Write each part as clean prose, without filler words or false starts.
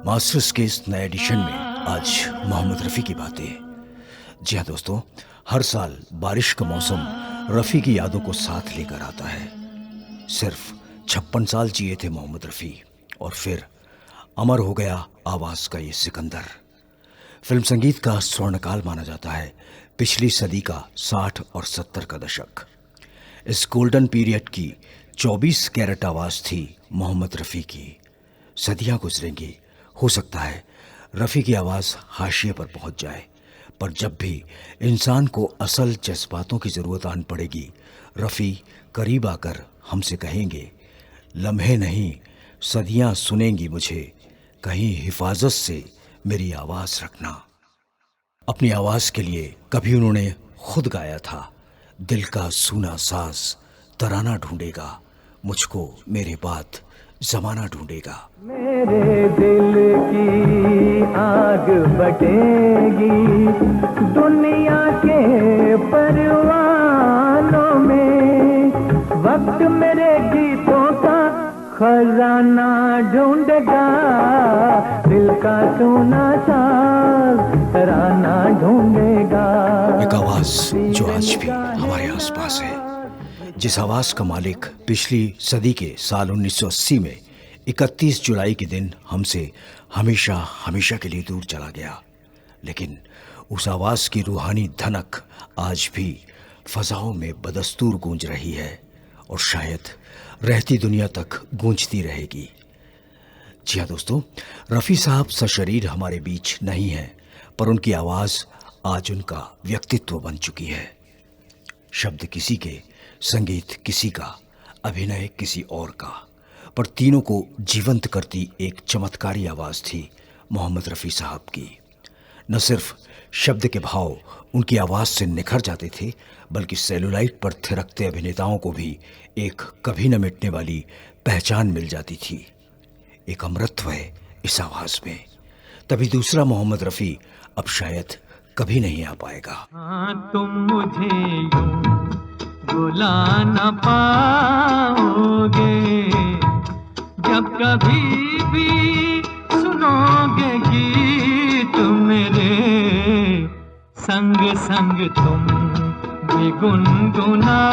Masters के इस नए एडिशन में आज मोहम्मद रफ़ी की बातें। जी हाँ दोस्तों, हर साल बारिश का मौसम रफ़ी की यादों को साथ लेकर आता है। सिर्फ 56 साल जिए थे मोहम्मद रफ़ी और फिर अमर हो गया आवाज़ का ये सिकंदर। फिल्म संगीत का स्वर्णकाल माना जाता है पिछली सदी का 60 और 70 का दशक। इस गोल्डन पीरियड की 24 कैरेट आवाज़ थी मोहम्मद रफ़ी की। सदियां गुजरेंगी, हो सकता है रफ़ी की आवाज़ हाशिए पर पहुंच जाए, पर जब भी इंसान को असल जज्बातों की ज़रूरत आन पड़ेगी, रफ़ी करीब आकर हमसे कहेंगे, लम्हे नहीं सदियां सुनेंगी मुझे, कहीं हिफाजत से मेरी आवाज़ रखना। अपनी आवाज़ के लिए कभी उन्होंने खुद गाया था, दिल का सूना साज तराना ढूंढेगा, मुझको मेरे बाद जमाना ढूंढेगा। मेरे दिल की आग बटेगी दुनिया के परवानों में, वक्त मेरे गीतों का खजाना ढूंढेगा, दिल का सोना साज तराना ढूंढेगा। एक आवाज़ जो आज भी हमारे आसपास है, जिस आवाज़ का मालिक पिछली सदी के साल 1980 में 31 जुलाई के दिन हमसे हमेशा हमेशा के लिए दूर चला गया, लेकिन उस आवाज़ की रूहानी धनक आज भी फ़ज़ाओं में बदस्तूर गूंज रही है और शायद रहती दुनिया तक गूंजती रहेगी। जी हाँ दोस्तों, रफ़ी साहब सशरीर हमारे बीच नहीं है, पर उनकी आवाज़ आज उनका व्यक्तित्व बन चुकी है। शब्द किसी के, संगीत किसी का, अभिनय किसी और का, पर तीनों को जीवंत करती एक चमत्कारी आवाज़ थी मोहम्मद रफ़ी साहब की। न सिर्फ शब्द के भाव उनकी आवाज़ से निखर जाते थे, बल्कि सेलुलाइट पर थिरकते अभिनेताओं को भी एक कभी न मिटने वाली पहचान मिल जाती थी। एक अमरत्व है इस आवाज़ में, तभी दूसरा मोहम्मद रफ़ी अब शायद कभी नहीं आ पाएगा। हाँ, तुम मुझे यूं बुला न पाओगे, जब कभी भी सुनोगे गीत मेरे, संग संग तुम भी गुनगुनाओगे।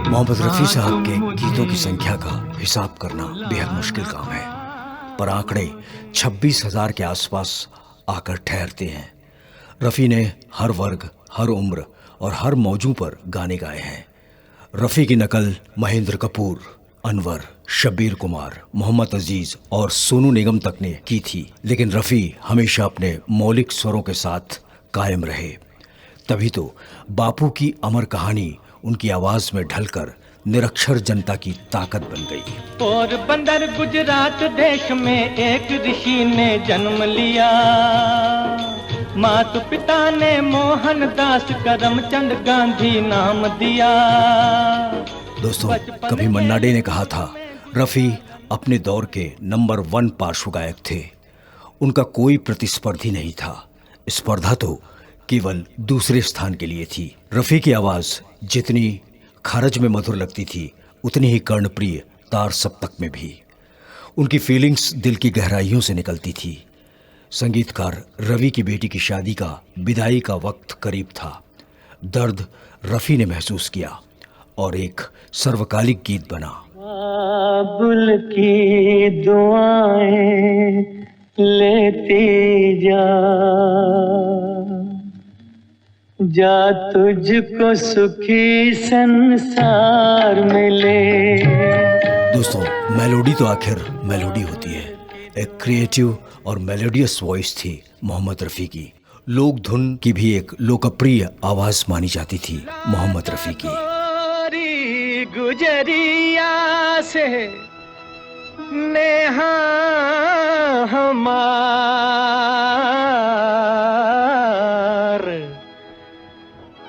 मोहम्मद रफ़ी साहब के गीतों की संख्या का हिसाब करना बेहद मुश्किल काम है, पर आंकड़े 26,000 के आसपास आकर ठहरते हैं। रफ़ी ने हर वर्ग, हर उम्र और हर मौजू पर गाने गाए हैं। रफ़ी की नकल महेंद्र कपूर, अनवर, शब्बीर कुमार, मोहम्मद अजीज और सोनू निगम तक ने की थी, लेकिन रफ़ी हमेशा अपने मौलिक स्वरों के साथ कायम रहे। तभी तो बापू की अमर कहानी उनकी आवाज़ में ढलकर निरक्षर जनता की ताकत बन गई। पोरबंदर गुजरात देश में एक ऋषि ने जन्म लिया, माता पिता ने मोहनदास करमचंद गांधी नाम दिया। दोस्तों, कभी मन्ना डे ने कहा था, रफ़ी अपने दौर के नंबर 1 पार्श्व गायक थे। उनका कोई प्रतिस्पर्धी नहीं था, स्पर्धा तो केवल दूसरे स्थान के लिए थी। रफ़ी की आवाज़ जितनी खारज में मधुर लगती थी, उतनी ही कर्णप्रिय तार सप्तक में भी। उनकी फीलिंग्स दिल की गहराइयों से निकलती थी। संगीतकार रवि की बेटी की शादी का विदाई का वक्त करीब था। दर्द रफ़ी ने महसूस किया और एक सर्वकालिक गीत बना। बाबुल की दुआएं लेती जा तुझको सुखी संसार मिले। दोस्तों, मेलोडी तो आखिर मेलोडी होती है। एक क्रिएटिव और मेलोडियस वॉइस थी मोहम्मद रफ़ी की। लोक धुन की भी एक लोकप्रिय आवाज़ मानी जाती थी मोहम्मद रफ़ी की। गुजरिया से नेहा हमार,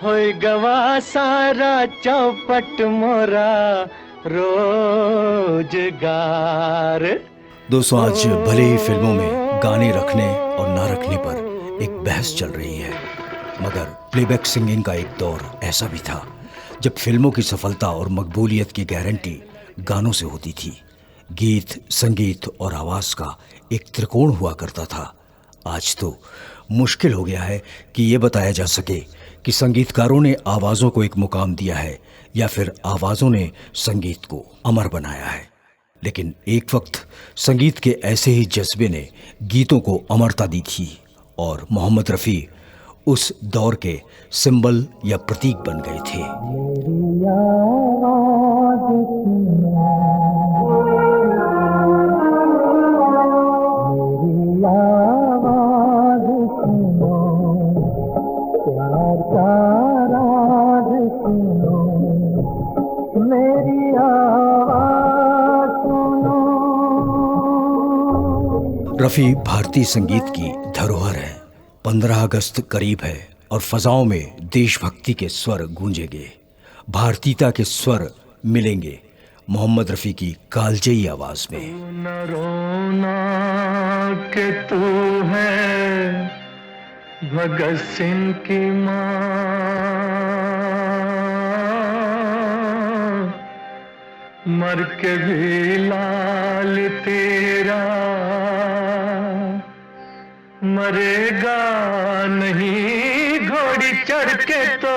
होई गवा सारा चौपट मोरा रोजगार। दोस्तों, आज भले ही फिल्मों में गाने रखने और ना रखने पर एक बहस चल रही है, मगर प्लेबैक सिंगिंग का एक दौर ऐसा भी था जब फिल्मों की सफलता और मकबूलियत की गारंटी गानों से होती थी। गीत, संगीत और आवाज़ का एक त्रिकोण हुआ करता था। आज तो मुश्किल हो गया है कि ये बताया जा सके कि संगीतकारों ने आवाज़ों को एक मुकाम दिया है या फिर आवाज़ों ने संगीत को अमर बनाया है। लेकिन एक वक्त संगीत के ऐसे ही जज्बे ने गीतों को अमरता दी थी और मोहम्मद रफ़ी उस दौर के सिंबल या प्रतीक बन गए थे। रफ़ी भारतीय संगीत की धरोहर है। 15 अगस्त करीब है और फजाओं में देशभक्ति के स्वर गूंजेंगे, भारतीयता के स्वर मिलेंगे मोहम्मद रफ़ी की कालजयी आवाज में। न रोना कि तू है भगत सिंह की मां, मर के भी लाल तेरा मरेगा नहीं, घोड़ी चढ़ के तो।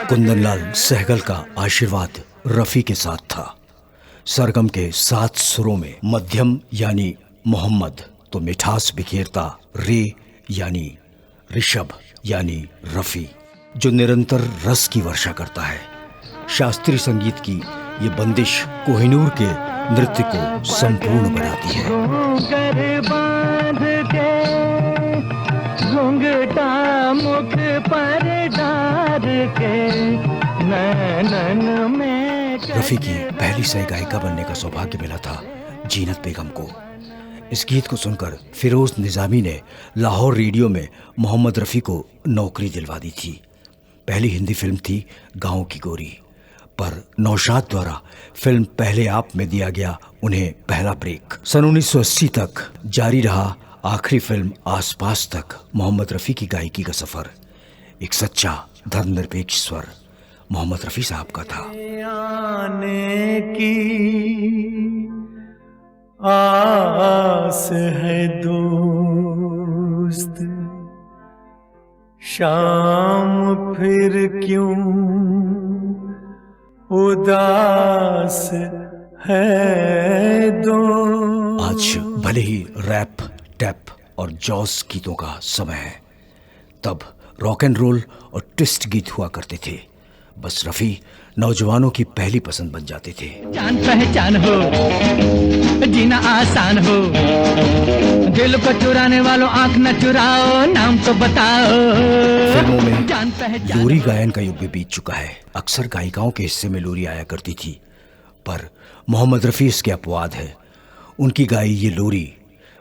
कुंदनलाल सहगल का आशीर्वाद रफ़ी के साथ था। सरगम के 7 सुरों में मध्यम यानी मोहम्मद तो मिठास बिखेरता रे यानी ऋषभ यानी रफ़ी, जो निरंतर रस की वर्षा करता है। शास्त्रीय संगीत की ये बंदिश कोहिनूर के नृत्य को संपूर्ण बनाती है। घुंघटा मुख पर डार के नैनन में। रफ़ी की पहली सह गायिका बनने का सौभाग्य मिला था जीनत बेगम को। इस गीत को सुनकर फिरोज निजामी ने लाहौर रेडियो में मोहम्मद रफ़ी को नौकरी दिलवा दी थी। पहली हिंदी फिल्म थी गाँव की गोरी, पर नौशाद द्वारा फिल्म पहले आप में दिया गया उन्हें पहला ब्रेक। सन 1980 तक जारी रहा आखिरी फिल्म आसपास तक मोहम्मद रफ़ी की गायकी का सफर। एक सच्चा धर्मनिरपेक्ष स्वर मोहम्मद रफ़ी साहब का था। आने की आस है दोस्त, शाम फिर क्यों उदास है दोस्त। आज भले ही रैप, टैप और जॉस गीतों का समय है, तब रॉक एंड रोल और ट्विस्ट गीत हुआ करते थे। बस रफ़ी नौजवानों की पहली पसंद बन जाते थे। जान पहचान हो, जीना आसान हो, दिल को चुराने वालों आंख न चुराओ, नाम तो बताओ। फिल्मों में लोरी गायन का युग भी बीत चुका है। अक्सर गायिकाओं के हिस्से में लोरी आया करती थी, पर मोहम्मद रफ़ी इसके अपवाद है। उनकी गाई ये लोरी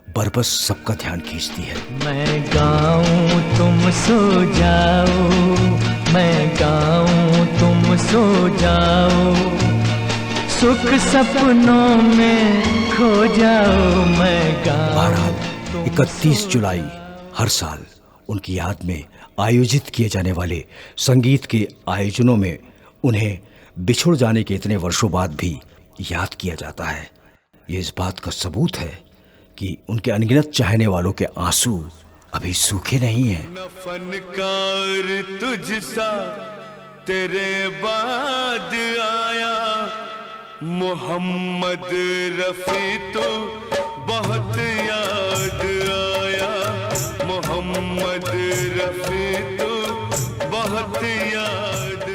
बरबस सबका ध्यान खींचती है। मैं गाऊं तुम सो जाओ, मैं गाऊं तुम सो जाओ, सुख सपनों में खो जाओ, मैं गाऊं। बहरहाल 31 जुलाई हर साल उनकी याद में आयोजित किए जाने वाले संगीत के आयोजनों में उन्हें बिछुड़ जाने के इतने वर्षों बाद भी याद किया जाता है। ये इस बात का सबूत है कि उनके अनगिनत चाहने वालों के आंसू अभी सूखे नहीं हैं। न फनकार तुझसा तेरे बाद आया, मोहम्मद रफ़ी तो बहुत याद आया, मोहम्मद रफ़ी तो बहुत याद